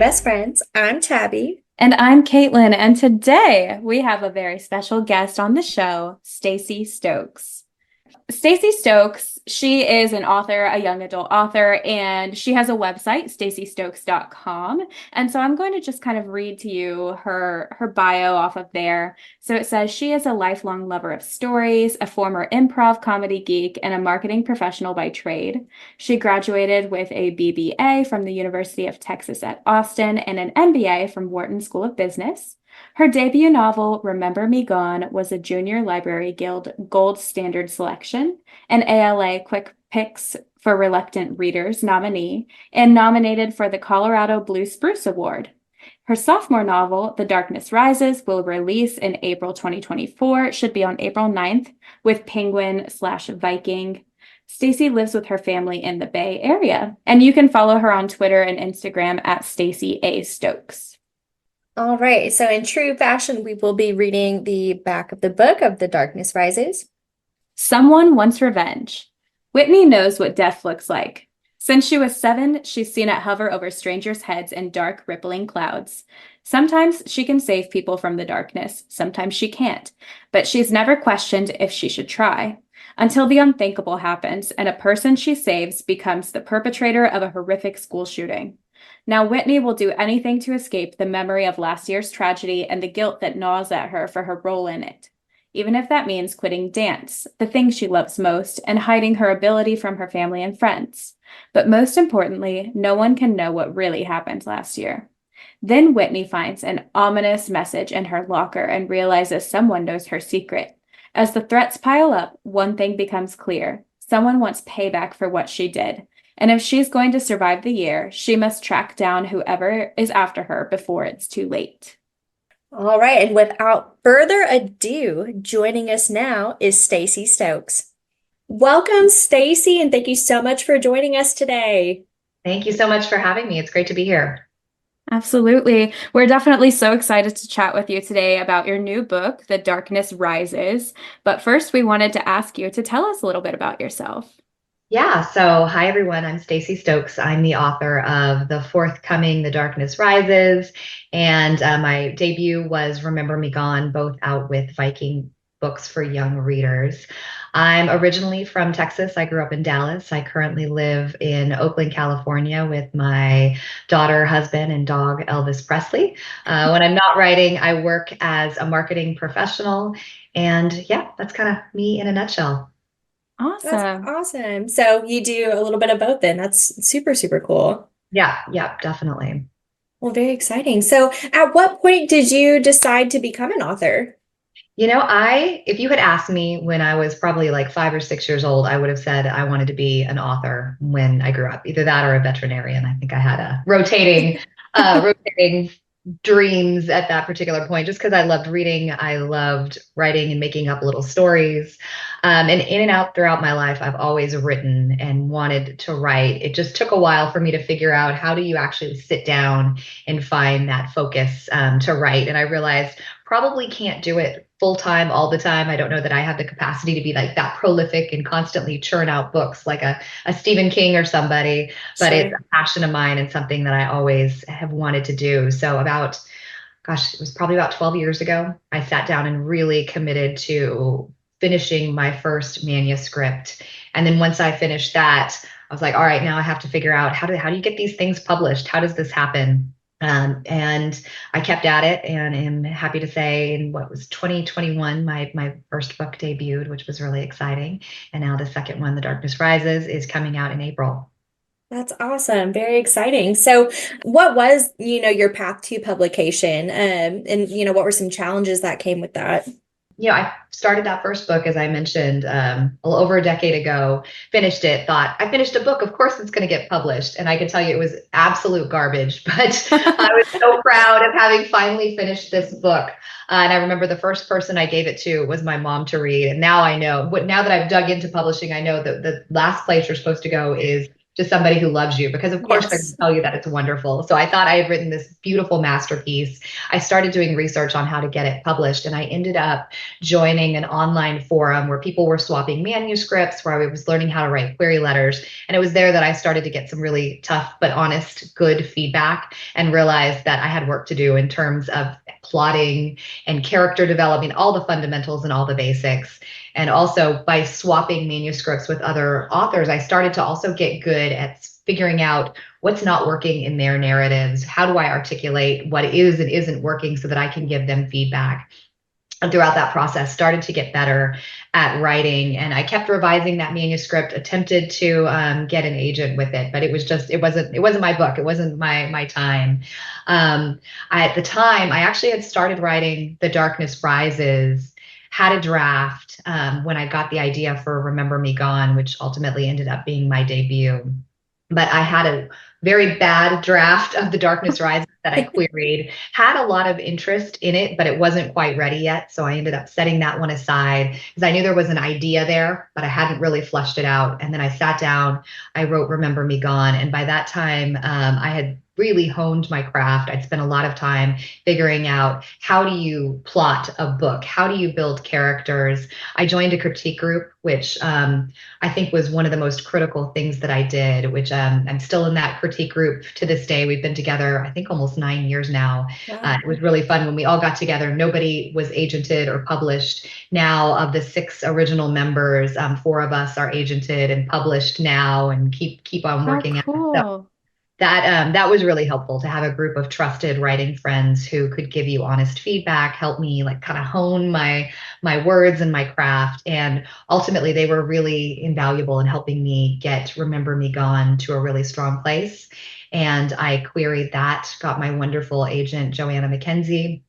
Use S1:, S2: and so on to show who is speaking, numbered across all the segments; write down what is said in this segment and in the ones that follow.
S1: best friends. I'm Tabby.
S2: And I'm Caitlin, and today we have a very special guest on the show, Stacy Stokes. Stacy Stokes, she is an author, a young adult author, and she has a website, stacystokes.com. And so I'm going to just kind of read to you her bio off of there. So it says she is a lifelong lover of stories, a former improv comedy geek, and a marketing professional by trade. She graduated with a BBA from the University of Texas at Austin and an MBA from Wharton School of Business. Her debut novel, Remember Me Gone, was a Junior Library Guild Gold Standard Selection, an ALA Quick Picks for Reluctant Readers nominee, and nominated for the Colorado Blue Spruce Award. Her sophomore novel, The Darkness Rises, will release in April 2024, should be on April 9th, with Penguin/Viking. Stacy lives with her family in the Bay Area, and you can follow her on Twitter and Instagram at Stacy A. Stokes.
S1: All right, so in true fashion, we will be reading the back of the book of The Darkness Rises.
S2: Someone wants revenge. Whitney knows what death looks like. Since she was 7, she's seen it hover over strangers' heads in dark, rippling clouds. Sometimes she can save people from the darkness, sometimes she can't, but she's never questioned if she should try. Until the unthinkable happens and a person she saves becomes the perpetrator of a horrific school shooting. Now Whitney will do anything to escape the memory of last year's tragedy and the guilt that gnaws at her for her role in it, even if that means quitting dance, the thing she loves most, and hiding her ability from her family and friends. But most importantly, no one can know what really happened last year. Then Whitney finds an ominous message in her locker and realizes someone knows her secret. As the threats pile up, one thing becomes clear. Someone wants payback for what she did. And if she's going to survive the year, she must track down whoever is after her before it's too late.
S1: All right, and without further ado, joining us now is Stacy Stokes. Welcome, Stacy, and thank you so much for joining us today.
S3: Thank you so much for having me. It's great to be here.
S2: Absolutely. We're definitely so excited to chat with you today about your new book, The Darkness Rises. But first, we wanted to ask you to tell us a little bit about yourself.
S3: Yeah, so hi everyone. I'm Stacy Stokes. I'm the author of the forthcoming The Darkness Rises, and my debut was Remember Me Gone, both out with Viking books for young readers. I'm originally from Texas. I grew up in Dallas. I currently live in Oakland, California with my daughter, husband, and dog, Elvis Presley. When I'm not writing, I work as a marketing professional. And yeah, that's kind of me in a nutshell.
S1: That's
S2: Awesome.
S1: awesome. So you do a little bit of both then. That's super, super cool.
S3: Yeah, definitely.
S1: Well, very exciting. So at what point did you decide to become an author?
S3: If you had asked me when I was probably like 5 or 6 years old, I would have said I wanted to be an author when I grew up, either that or a veterinarian. I think I had a rotating dreams at that particular point, just because I loved reading. I loved writing and making up little stories. And in and out throughout my life, I've always written and wanted to write. It just took a while for me to figure out how do you actually sit down and find that focus to write. And I realized probably can't do it full time all the time. I don't know that I have the capacity to be like that prolific and constantly churn out books like a Stephen King or somebody, but it's
S1: Sure.
S3: a passion of mine and something that I always have wanted to do. So it was probably about 12 years ago, I sat down and really committed to finishing my first manuscript. And then once I finished that, I was like, all right, now I have to figure out how do you get these things published? How does this happen? And I kept at it, and am happy to say in what was 2021, my first book debuted, which was really exciting. And now the second one, The Darkness Rises, is coming out in April.
S1: That's awesome. Very exciting. So what was, your path to publication? And what were some challenges that came with that?
S3: I started that first book, as I mentioned, a little over a decade ago, finished it, thought I finished a book. Of course it's going to get published. And I can tell you it was absolute garbage, but I was so proud of having finally finished this book. And I remember the first person I gave it to was my mom to read. And now I know now that I've dug into publishing, I know that the last place you're supposed to go is to somebody who loves you, because of course they're going
S1: Yes.
S3: to tell you that it's wonderful. So I thought I had written this beautiful masterpiece. I started doing research on how to get it published, and I ended up joining an online forum where people were swapping manuscripts, where I was learning how to write query letters. And it was there that I started to get some really tough but honest, good feedback and realized that I had work to do in terms of plotting and character development, all the fundamentals and all the basics. And also by swapping manuscripts with other authors, I started to also get good at figuring out what's not working in their narratives. How do I articulate what is and isn't working so that I can give them feedback? And throughout that process, started to get better at writing, and I kept revising that manuscript. Attempted to get an agent with it, but it wasn't my book. It wasn't my time. At the time, I actually had started writing The Darkness Rises. Had a draft when I got the idea for Remember Me Gone, which ultimately ended up being my debut. But I had a very bad draft of The Darkness Rises that I queried, had a lot of interest in it, but it wasn't quite ready yet. So I ended up setting that one aside because I knew there was an idea there, but I hadn't really fleshed it out. And then I sat down, I wrote Remember Me Gone. And by that time, I had really honed my craft. I'd spent a lot of time figuring out, how do you plot a book? How do you build characters? I joined a critique group, which I think was one of the most critical things that I did, which I'm still in that critique group to this day. We've been together, I think, almost 9 years now.
S1: Wow.
S3: It was really fun when we all got together. Nobody was agented or published. Now, of the 6 original members, 4 of us are agented and published now and keep on
S2: How
S3: working at it. So
S2: cool.
S3: that was really helpful to have a group of trusted writing friends who could give you honest feedback, help me like kind of hone my words and my craft. And ultimately they were really invaluable in helping me get Remember Me Gone to a really strong place. And I queried that, got my wonderful agent Joanna McKenzie.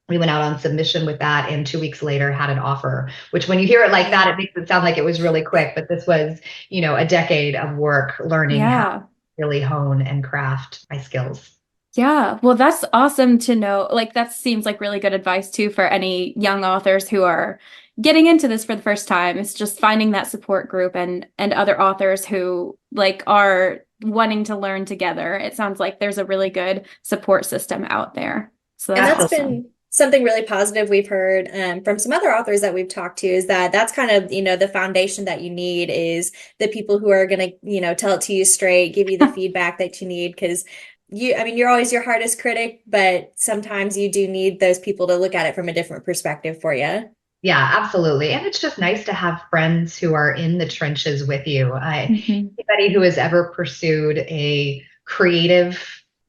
S3: We went out on submission with that, and 2 weeks later had an offer, which when you hear it like that, it makes it sound like it was really quick, but this was, a decade of work learning how
S2: Yeah.
S3: really hone and craft my skills.
S2: Yeah, well, that's awesome to know. Like, that seems like really good advice too for any young authors who are getting into this for the first time. It's just finding that support group and other authors who like are wanting to learn together. It sounds like there's a really good support system out there. So
S1: And
S2: that's
S1: that's
S3: Absolutely.
S2: awesome.
S1: been something really positive we've heard from some other authors that we've talked to, is that that's kind of, the foundation that you need is the people who are going to, tell it to you straight, give you the feedback that you need. Because you're always your hardest critic, but sometimes you do need those people to look at it from a different perspective for you.
S3: Yeah, absolutely. And it's just nice to have friends who are in the trenches with you.
S2: Hmm.
S3: Anybody who has ever pursued a creative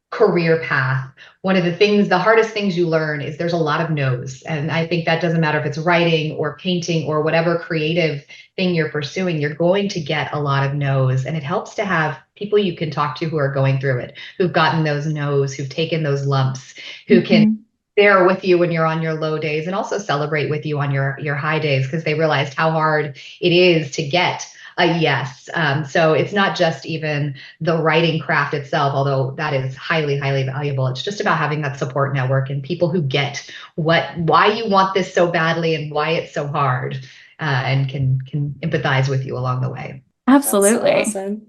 S3: career path, one of the hardest things you learn is there's a lot of no's. And I think that doesn't matter if it's writing or painting or whatever creative thing you're pursuing, you're going to get a lot of no's. And it helps to have people you can talk to who are going through it, who've gotten those no's, who've taken those lumps, who can
S2: Hmm.
S3: there with you when you're on your low days and also celebrate with you on your high days because they realized how hard it is to get a yes. So it's not just even the writing craft itself, although that is highly, highly valuable. It's just about having that support network and people who get why you want this so badly and why it's so hard, and can empathize with you along the way.
S1: That's so
S2: Absolutely.
S1: awesome.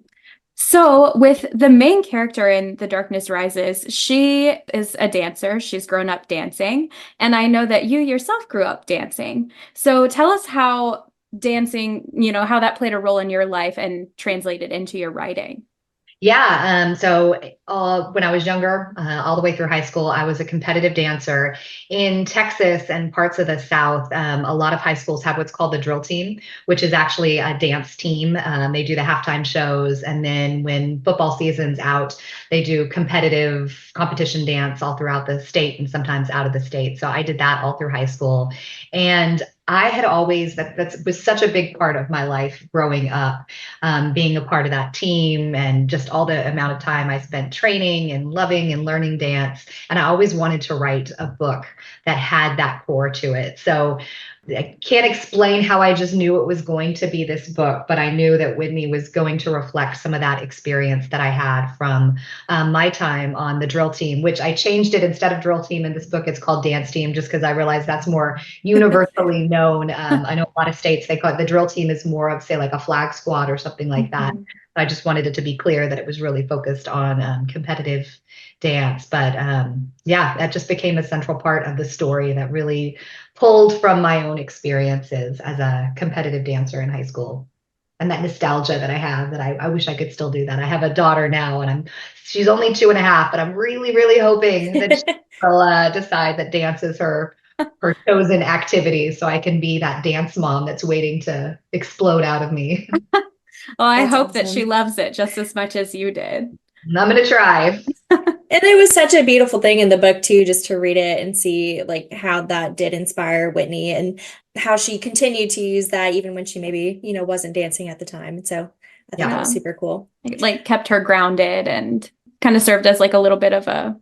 S2: So, with the main character in The Darkness Rises, she is a dancer. She's grown up dancing. And I know that you yourself grew up dancing. So, tell us how dancing, how that played a role in your life and translated into your writing.
S3: Yeah. So when I was younger, all the way through high school, I was a competitive dancer in Texas and parts of the South. A lot of high schools have what's called the drill team, which is actually a dance team. They do the halftime shows. And then when football season's out, they do competitive competition dance all throughout the state and sometimes out of the state. So I did that all through high school. And I had always, that was such a big part of my life growing up, being a part of that team and just all the amount of time I spent training and loving and learning dance. And I always wanted to write a book that had that core to it. So I can't explain how I just knew it was going to be this book, but I knew that Whitney was going to reflect some of that experience that I had from my time on the drill team, which I changed it. Instead of drill team in this book, it's called dance team, just because I realized that's more universally known. I know a lot of states, they call it the drill team is more of, say, like a flag squad or something like that.
S2: Mhm.
S3: I just wanted it to be clear that it was really focused on competitive dance. But yeah, that just became a central part of the story that really pulled from my own experiences as a competitive dancer in high school. And that nostalgia that I have, that I wish I could still do that. I have a daughter now, and she's only 2.5, but I'm really, really hoping that she will decide that dance is her chosen activity, so I can be that dance mom that's waiting to explode out of me.
S2: Well, I
S1: That's
S2: hope that she
S1: awesome.
S2: loves it just as much as you did.
S3: I'm gonna try.
S1: And it was such a beautiful thing in the book too, just to read it and see like how that did inspire Whitney and how she continued to use that even when she maybe, wasn't dancing at the time. And so I thought that
S3: Yeah.
S1: was super cool.
S2: It, like kept her grounded and kind of served as like a little bit of a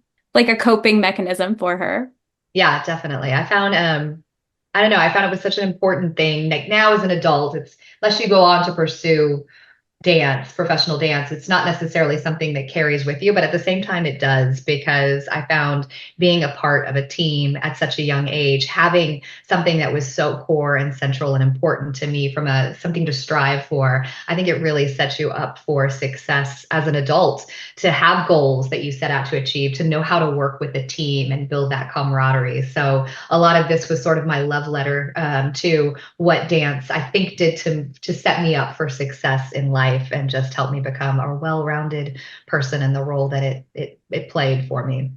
S2: coping mechanism for her.
S3: Yeah, definitely. I found I don't know, I found it was such an important thing. Like now as an adult, it's unless you go on to pursue dance, professional dance, it's not necessarily something that carries with you, but at the same time it does, because I found being a part of a team at such a young age, having something that was so core and central and important to me from a something to strive for, I think it really sets you up for success as an adult, to have goals that you set out to achieve, to know how to work with a team and build that camaraderie. So a lot of this was sort of my love letter to what dance I think did to set me up for success in life and just help me become a well-rounded person in the role that it played for me.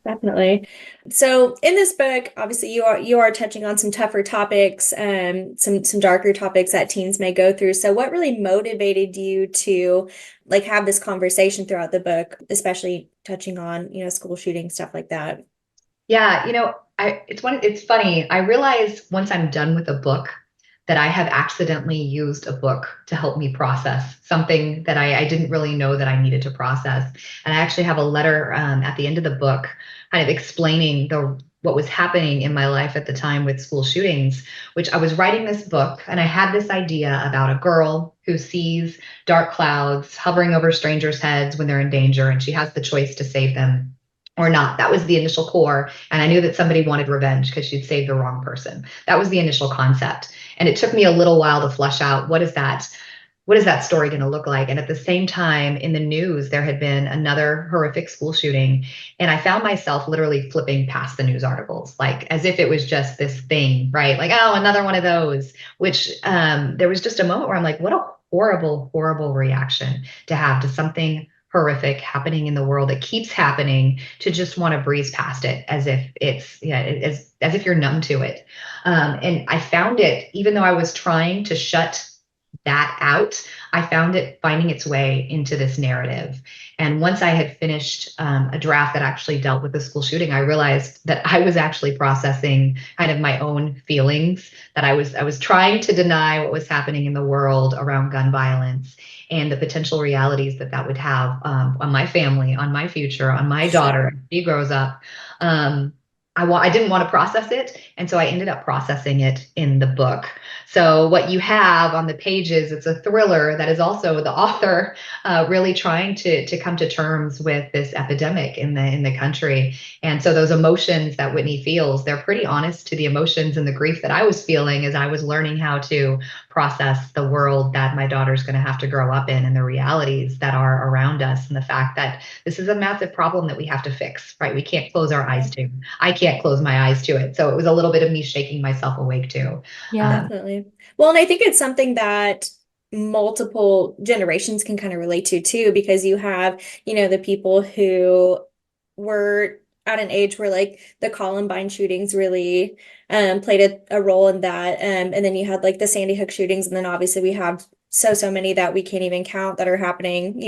S1: Definitely. So in this book, obviously you are touching on some tougher topics, some darker topics that teens may go through. So what really motivated you to like have this conversation throughout the book, especially touching on, school shooting, stuff like that?
S3: Yeah, it's funny. I realize once I'm done with a book that I have accidentally used a book to help me process something that I didn't really know that I needed to process. And I actually have a letter at the end of the book kind of explaining the what was happening in my life at the time with school shootings, which I was writing this book and I had this idea about a girl who sees dark clouds hovering over strangers' heads when they're in danger, and she has the choice to save them or not. That was the initial core. And I knew that somebody wanted revenge because she'd saved the wrong person. That was the initial concept. And it took me a little while to flesh out what is that story going to look like? And at the same time, in the news, there had been another horrific school shooting. And I found myself literally flipping past the news articles, like as if it was just this thing, right? Like, oh, another one of those, which there was just a moment where I'm like, what a horrible, horrible reaction to have to something horrific happening in the world that keeps happening, to just want to breeze past it as if it's, yeah, as if you're numb to it. And I found it, even though I was trying to shut that out, I found it finding its way into this narrative. And once I had finished a draft that actually dealt with the school shooting, I realized that I was actually processing kind of my own feelings, that I was trying to deny what was happening in the world around gun violence and the potential realities that that would have on my family, on my future, on my daughter
S1: Sure.
S3: as she grows up. I didn't want to process it, and so I ended up processing it in the book. So what you have on the pages, it's a thriller that is also the author really trying to come to terms with this epidemic in the country. And so those emotions that Whitney feels, they're pretty honest to the emotions and the grief that I was feeling as I was learning how to process the world that my daughter's going to have to grow up in, and the realities that are around us, and the fact that this is a massive problem that we have to fix, right? We can't close our eyes to. I can't close my eyes to it. So it was a little bit of me shaking myself awake too.
S2: Yeah.
S1: Definitely. Well, and I think it's something that multiple generations can kind of relate to too, because you have, the people who were at an age where like the Columbine shootings really played a role in that. And then you had like the Sandy Hook shootings, and then obviously we have so many that we can't even count that are happening,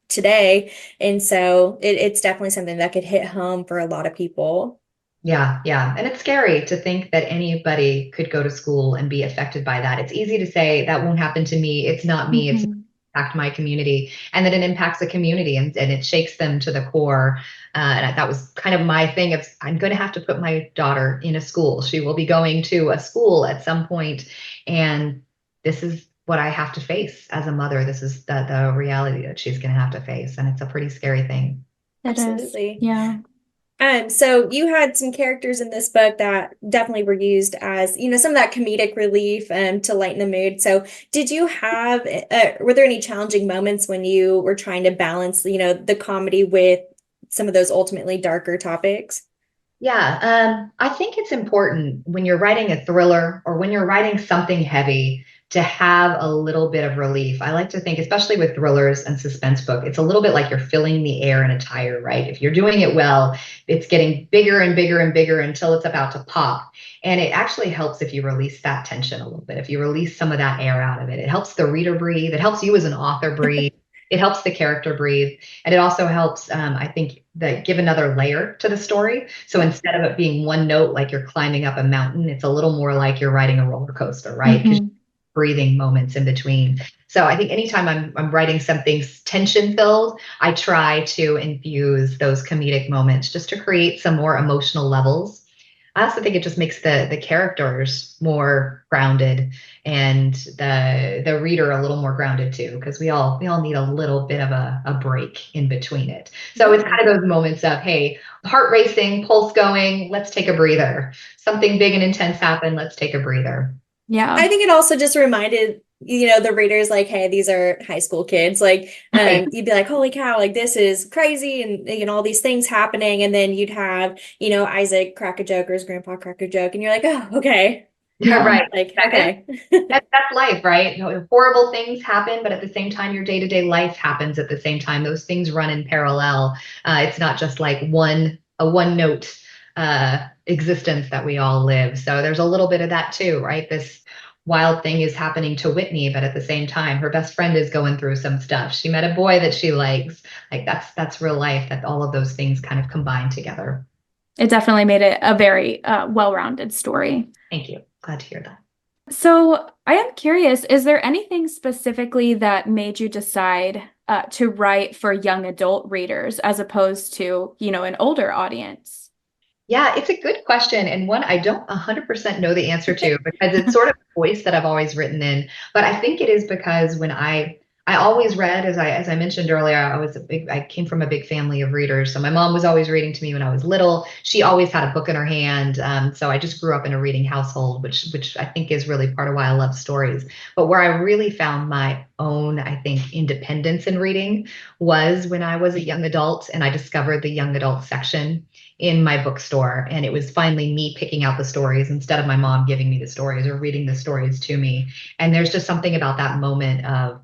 S1: today. And so it's definitely something that could hit home for a lot of people.
S3: Yeah, yeah. And it's scary to think that anybody could go to school and be affected by that. It's easy to say that won't happen to me. It's not me. It's
S2: Mhm.
S3: impact my community, and that it impacts the community, and it shakes them to the core. And that was kind of my thing of, I'm going to have to put my daughter in a school. She will be going to a school at some point, and this is what I have to face as a mother. This is the reality that she's going to have to face. And it's a pretty scary thing.
S2: It is.
S1: Absolutely.
S2: Yeah.
S1: So you had some characters in this book that definitely were used as, some of that comedic relief to lighten the mood. So did you have, were there any challenging moments when you were trying to balance, the comedy with some of those ultimately darker topics?
S3: Yeah, I think it's important when you're writing a thriller or when you're writing something heavy to have a little bit of relief. I like to think, especially with thrillers and suspense book, it's a little bit like you're filling the air in a tire, right? If you're doing it well, it's getting bigger and bigger and bigger until it's about to pop. And it actually helps if you release that tension a little bit, if you release some of that air out of it. It helps the reader breathe. It helps you as an author breathe. It helps the character breathe. And it also helps, I think, that give another layer to the story. So instead of it being one note, like you're climbing up a mountain, it's a little more like you're riding a roller coaster, right? Because
S2: Mm-hmm.
S3: breathing moments in between. So I think anytime I'm writing something tension filled, I try to infuse those comedic moments just to create some more emotional levels. I also think it just makes the characters more grounded and the reader a little more grounded too, because we all need a little bit of a break in between it. So it's
S1: Yeah.
S3: kind of those moments of, hey, heart racing, pulse going, let's take a breather. Something big and intense happened, let's take a breather.
S2: Yeah.
S1: I think it also just reminded, the readers like, hey, these are high school kids. Like,
S3: Right.
S1: you'd be like, holy cow, like this is crazy and all these things happening. And then you'd have, Isaac crack a joke or his grandpa crack a joke, and you're like, oh, okay.
S2: Yeah.
S3: Right.
S1: Like,
S3: And
S1: okay.
S3: that's life, right? Horrible things happen, but at the same time, your day-to-day life happens at the same time. Those things run in parallel. It's not just like a one note existence that we all live. So there's a little bit of that too, right? This wild thing is happening to Whitney, but at the same time, her best friend is going through some stuff. She met a boy that she likes. Like that's real life, that all of those things kind of combine together.
S2: It definitely made it a very well-rounded story.
S3: Thank you. Glad to hear that.
S2: So I am curious, is there anything specifically that made you decide to write for young adult readers as opposed to, an older audience?
S3: Yeah, it's a good question, and one I don't 100% know the answer to because it's sort of a voice that I've always written in. But I think it is because when I always read, as I mentioned earlier, I came from a big family of readers. So my mom was always reading to me when I was little. She always had a book in her hand. So I just grew up in a reading household, which I think is really part of why I love stories. But where I really found my own, I think, independence in reading was when I was a young adult and I discovered the young adult section in my bookstore. And it was finally me picking out the stories instead of my mom giving me the stories or reading the stories to me. And there's just something about that moment of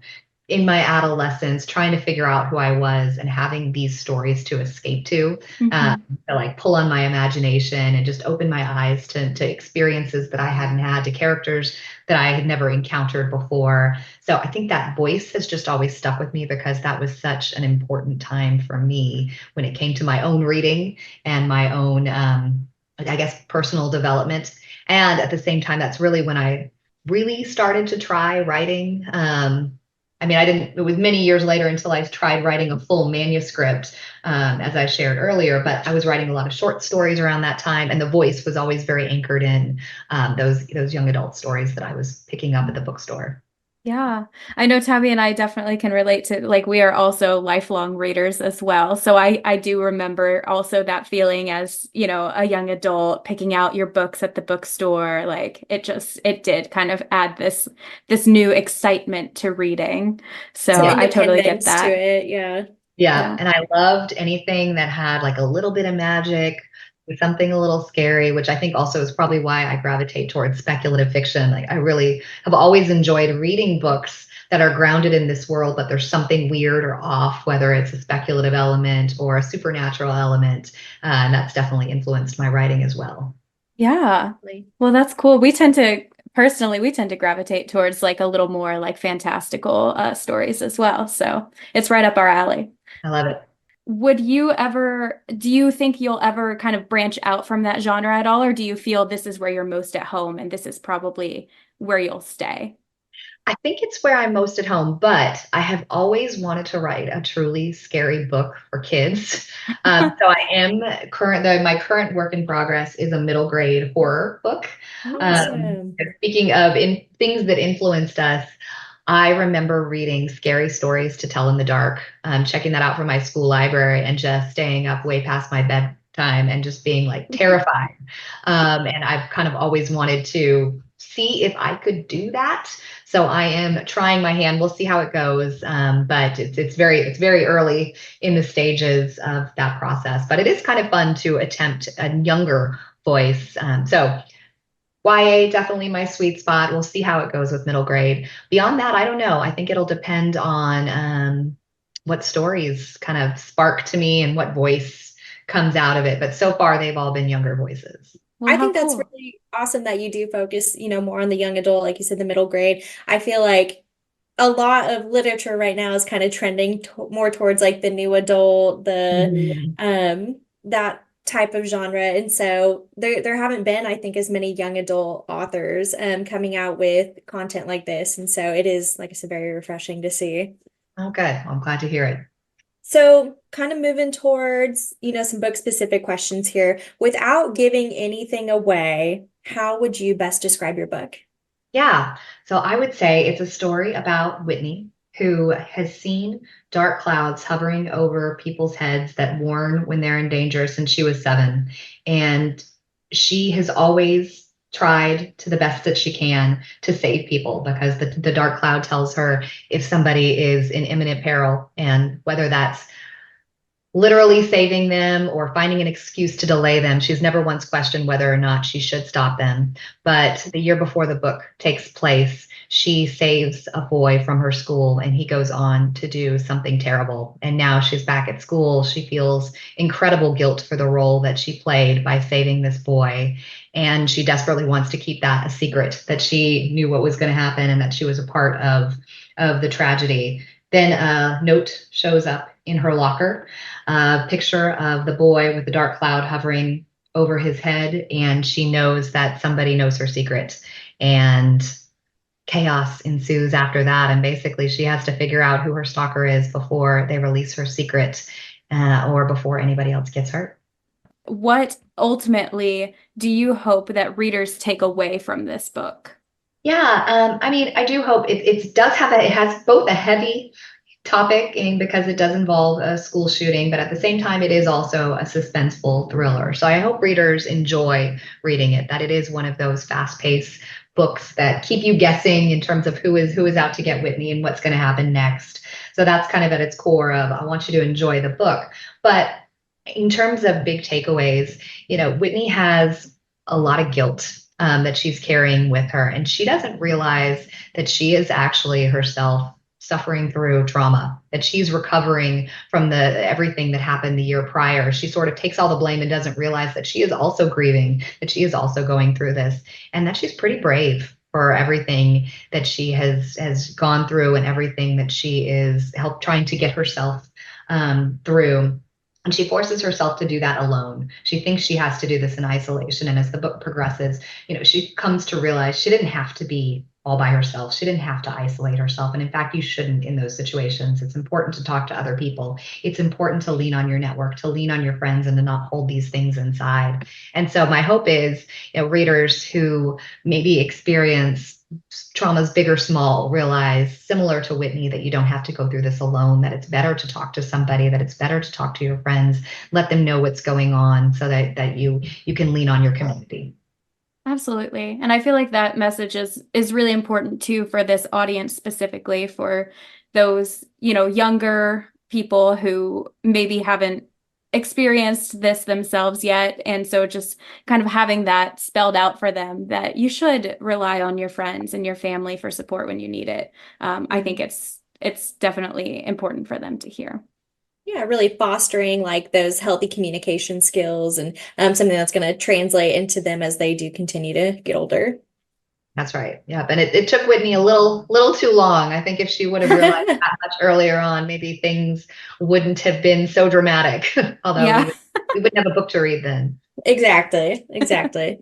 S3: in my adolescence trying to figure out who I was and having these stories to escape
S2: Hmm.
S3: to like pull on my imagination and just open my eyes to experiences that I hadn't had, to characters that I had never encountered before. So I think that voice has just always stuck with me because that was such an important time for me when it came to my own reading and my own, I guess, personal development. And at the same time, that's really when I really started to try writing. I mean, it was many years later until I tried writing a full manuscript, as I shared earlier, but I was writing a lot of short stories around that time. And the voice was always very anchored in those young adult stories that I was picking up at the bookstore.
S2: Yeah, I know Tabby and I definitely can relate to like we are also lifelong readers as well. So I do remember also that feeling as, a young adult picking out your books at the bookstore. Like it did kind of add this new excitement to reading.
S1: Some
S2: So I totally get
S1: independence to
S2: that.
S1: it. Yeah.
S3: Yeah,
S2: Yeah.
S3: and I loved anything that had like a little bit of magic with something a little scary, which I think also is probably why I gravitate towards speculative fiction. Like I really have always enjoyed reading books that are grounded in this world, but there's something weird or off, whether it's a speculative element or a supernatural element. And that's definitely influenced my writing as well.
S2: Yeah. Well, that's cool. We tend to gravitate towards like a little more like fantastical stories as well. So it's right up our alley.
S3: I love it.
S2: Do you think you'll ever kind of branch out from that genre at all, or do you feel this is where you're most at home and this is probably where you'll stay?
S3: I think it's where I'm most at home, but I have always wanted to write a truly scary book for kids. So I am my current work in progress is a middle grade horror book.
S1: Awesome.
S3: Speaking of things that influenced us, I remember reading Scary Stories to Tell in the Dark, checking that out from my school library and just staying up way past my bedtime time and just being like terrified. And I've kind of always wanted to see if I could do that. So I am trying my hand. We'll see how it goes. But it's very early in the stages of that process. But it is kind of fun to attempt a younger voice. So YA, definitely my sweet spot. We'll see how it goes with middle grade. Beyond that, I don't know. I think it'll depend on what stories kind of spark to me and what voice comes out of it. But so far, they've all been younger voices.
S2: Well,
S1: I
S2: how
S1: think that's
S2: cool.
S1: really awesome that you do focus, more on the young adult, like you said, the middle grade. I feel like a lot of literature right now is kind of trending to more towards like the new adult, the
S3: Mhm.
S1: that type of genre. And so there haven't been, I think, as many young adult authors coming out with content like this. And so it is, like I said, very refreshing to see.
S3: Oh, good. Well, I'm glad to hear it.
S1: So, kind of moving towards, some book specific questions here. Without giving anything away, how would you best describe your book?
S3: Yeah. So I would say it's a story about Whitney, who has seen dark clouds hovering over people's heads that warn when they're in danger since she was 7. And she has always tried to the best that she can to save people because the dark cloud tells her if somebody is in imminent peril, and whether that's literally saving them or finding an excuse to delay them. She's never once questioned whether or not she should stop them. But the year before the book takes place, she saves a boy from her school and he goes on to do something terrible. And now she's back at school. She feels incredible guilt for the role that she played by saving this boy. And she desperately wants to keep that a secret, that she knew what was going to happen and that she was a part of the tragedy. Then a note shows up in her locker, a picture of the boy with the dark cloud hovering over his head, and she knows that somebody knows her secret. And chaos ensues after that. And basically, she has to figure out who her stalker is before they release her secret, or before anybody else gets hurt.
S2: What ultimately do you hope that readers take away from this book?
S3: Yeah, I mean, I do hope it does have it has both a heavy topic and because it does involve a school shooting, but at the same time, it is also a suspenseful thriller. So I hope readers enjoy reading it, that it is one of those fast-paced books that keep you guessing in terms of who is out to get Whitney and what's going to happen next. So that's kind of at its core of I want you to enjoy the book. But in terms of big takeaways, Whitney has a lot of guilt that she's carrying with her, and she doesn't realize that she is actually herself suffering through trauma, that she's recovering from the everything that happened the year prior. She sort of takes all the blame and doesn't realize that she is also grieving, that she is also going through this, and that she's pretty brave for everything that she has gone through and everything that she is trying to get herself through. And she forces herself to do that alone. She thinks she has to do this in isolation. And as the book progresses, she comes to realize she didn't have to be all by herself. She didn't have to isolate herself. And in fact, you shouldn't in those situations. It's important to talk to other people. It's important to lean on your network, to lean on your friends, and to not hold these things inside. And so my hope is, readers who maybe experience traumas big or small realize, similar to Whitney, that you don't have to go through this alone, that it's better to talk to somebody, that it's better to talk to your friends, let them know what's going on so that you can lean on your community.
S2: Absolutely. And I feel like that message is really important too for this audience, specifically for those, younger people who maybe haven't experienced this themselves yet. And so just kind of having that spelled out for them, that you should rely on your friends and your family for support when you need it. I think it's definitely important for them to hear.
S1: Yeah, really fostering like those healthy communication skills and something that's going to translate into them as they do continue to get older.
S3: That's right. Yeah. But it took Whitney a little too long. I think if she would have realized that much earlier on, maybe things wouldn't have been so dramatic. Although
S2: Yeah.
S3: we wouldn't have a book to read then.
S1: Exactly, exactly.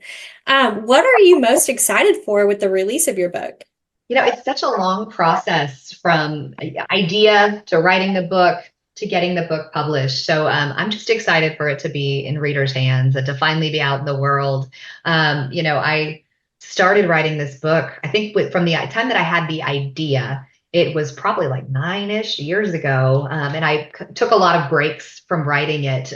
S1: What are you most excited for with the release of your book?
S3: It's such a long process from idea to writing the book to getting the book published. So I'm just excited for it to be in readers' hands and to finally be out in the world. I started writing this book, I think from the time that I had the idea, it was probably like 9-ish years ago. And I took a lot of breaks from writing it.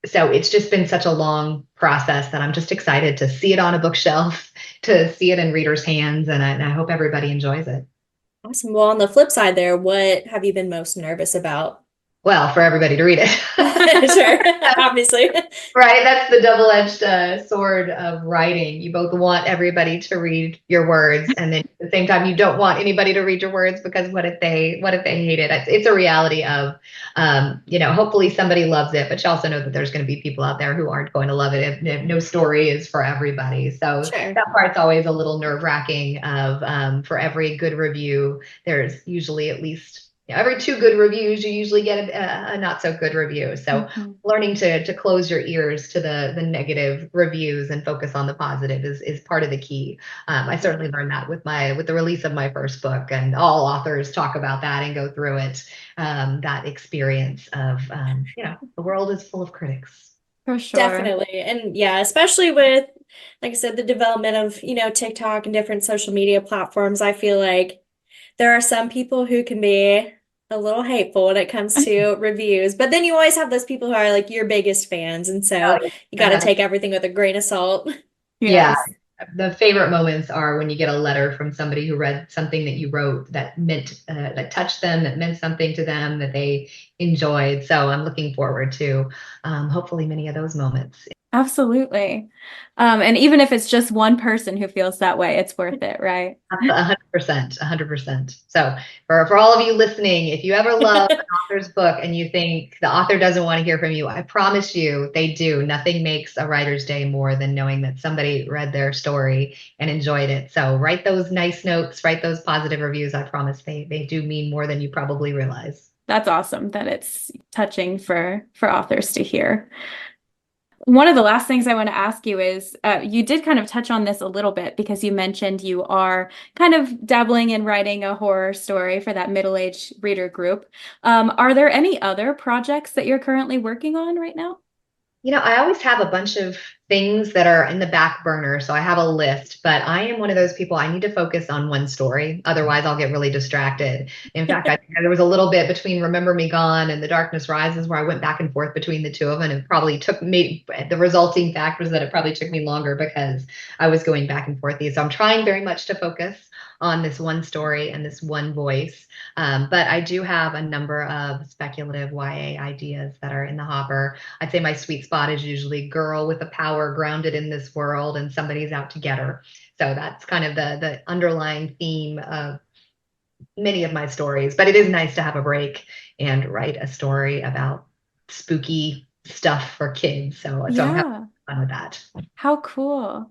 S3: So it's just been such a long process that I'm just excited to see it on a bookshelf, to see it in readers' hands, and I hope everybody enjoys it.
S1: Awesome. Well, on the flip side there, what have you been most nervous about?
S3: Well, for everybody to read it.
S1: Sure, obviously.
S3: Right, that's the double-edged sword of writing. You both want everybody to read your words, and then at the same time, you don't want anybody to read your words because what if they hate it? It's a reality of, hopefully somebody loves it, but you also know that there's going to be people out there who aren't going to love it if no story is for everybody. So
S1: Sure.
S3: that part's always a little nerve-wracking. For every good review, there's usually at least every two good reviews, you usually get a not so good review. So learning to close your ears to the negative reviews and focus on the positive is part of the key. I certainly learned that with the release of my first book, and all authors talk about that and go through it. That experience of the world is full of critics.
S2: For sure.
S1: Definitely. And yeah, especially with, like I said, the development of, TikTok and different social media platforms, I feel like there are some people who can be a little hateful when it comes to reviews, but then you always have those people who are like your biggest fans, and
S3: Oh,
S1: so you got to take everything with a grain of salt.
S3: Yeah.
S2: Yes.
S3: The favorite moments are when you get a letter from somebody who read something that you wrote that touched them, that meant something to them, that they enjoyed. So I'm looking forward to hopefully many of those moments.
S2: Absolutely. And even if it's just one person who feels that way, it's worth it, right?
S3: 100%, 100%. So for all of you listening, if you ever love an author's book and you think the author doesn't want to hear from you, I promise you they do. Nothing makes a writer's day more than knowing that somebody read their story and enjoyed it. So write those nice notes, write those positive reviews. I promise they do mean more than you probably realize.
S2: That's awesome that it's touching for authors to hear. One of the last things I want to ask you is, you did kind of touch on this a little bit because you mentioned you are kind of dabbling in writing a horror story for that middle-aged reader group. Are there any other projects that you're currently working on right now?
S3: I always have a bunch of things that are in the back burner. So I have a list, but I am one of those people, I need to focus on one story. Otherwise, I'll get really distracted. In fact, I think there was a little bit between Remember Me Gone and The Darkness Rises where I went back and forth between the two of them. And it probably took me, the resulting fact was that it probably took me longer because I was going back and forth. So I'm trying very much to focus on this one story and this one voice. But I do have a number of speculative YA ideas that are in the hopper. I'd say my sweet spot is usually girl with a power grounded in this world and somebody's out to get her. So that's kind of the underlying theme of many of my stories. But it is nice to have a break and write a story about spooky stuff for kids. So I'm having fun with that.
S2: How cool.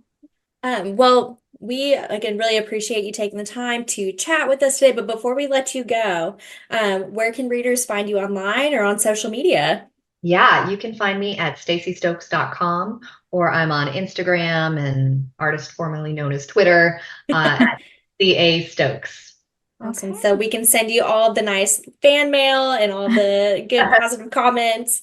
S1: Well, we again really appreciate you taking the time to chat with us today. But before we let you go, where can readers find you online or on social media?
S3: Yeah, you can find me at stacystokes.com, or I'm on Instagram and artist formerly known as Twitter at CA Stokes.
S1: Awesome. So we can send you all the nice fan mail and all the good positive comments.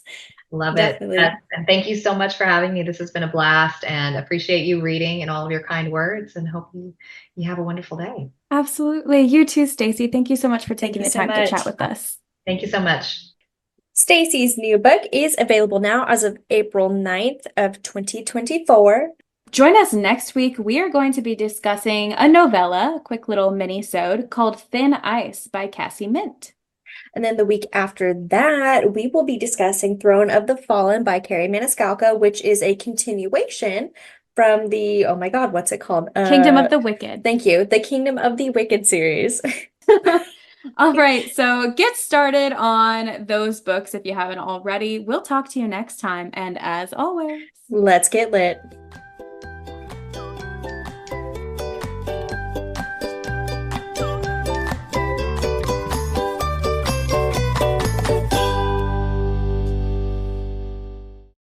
S3: Love
S1: Definitely.
S3: it. And thank you so much for having me. This has been a blast, and appreciate you reading and all of your kind words, and hope you have a wonderful day.
S2: Absolutely. You too, Stacy. Thank you so much for taking the time to chat with us.
S3: Thank you so much.
S1: Stacy's new book is available now as of April 9th of 2024.
S2: Join us next week. We are going to be discussing a novella, a quick little mini-sode called Thin Ice by Cassie Mint.
S1: And then the week after that, we will be discussing Throne of the Fallen by Carrie Maniscalco, which is a continuation from the, oh my God, what's it called?
S2: Kingdom of the Wicked.
S1: Thank you. The Kingdom of the Wicked series.
S2: All right, so get started on those books if you haven't already. We'll talk to you next time. And as always,
S1: let's get lit.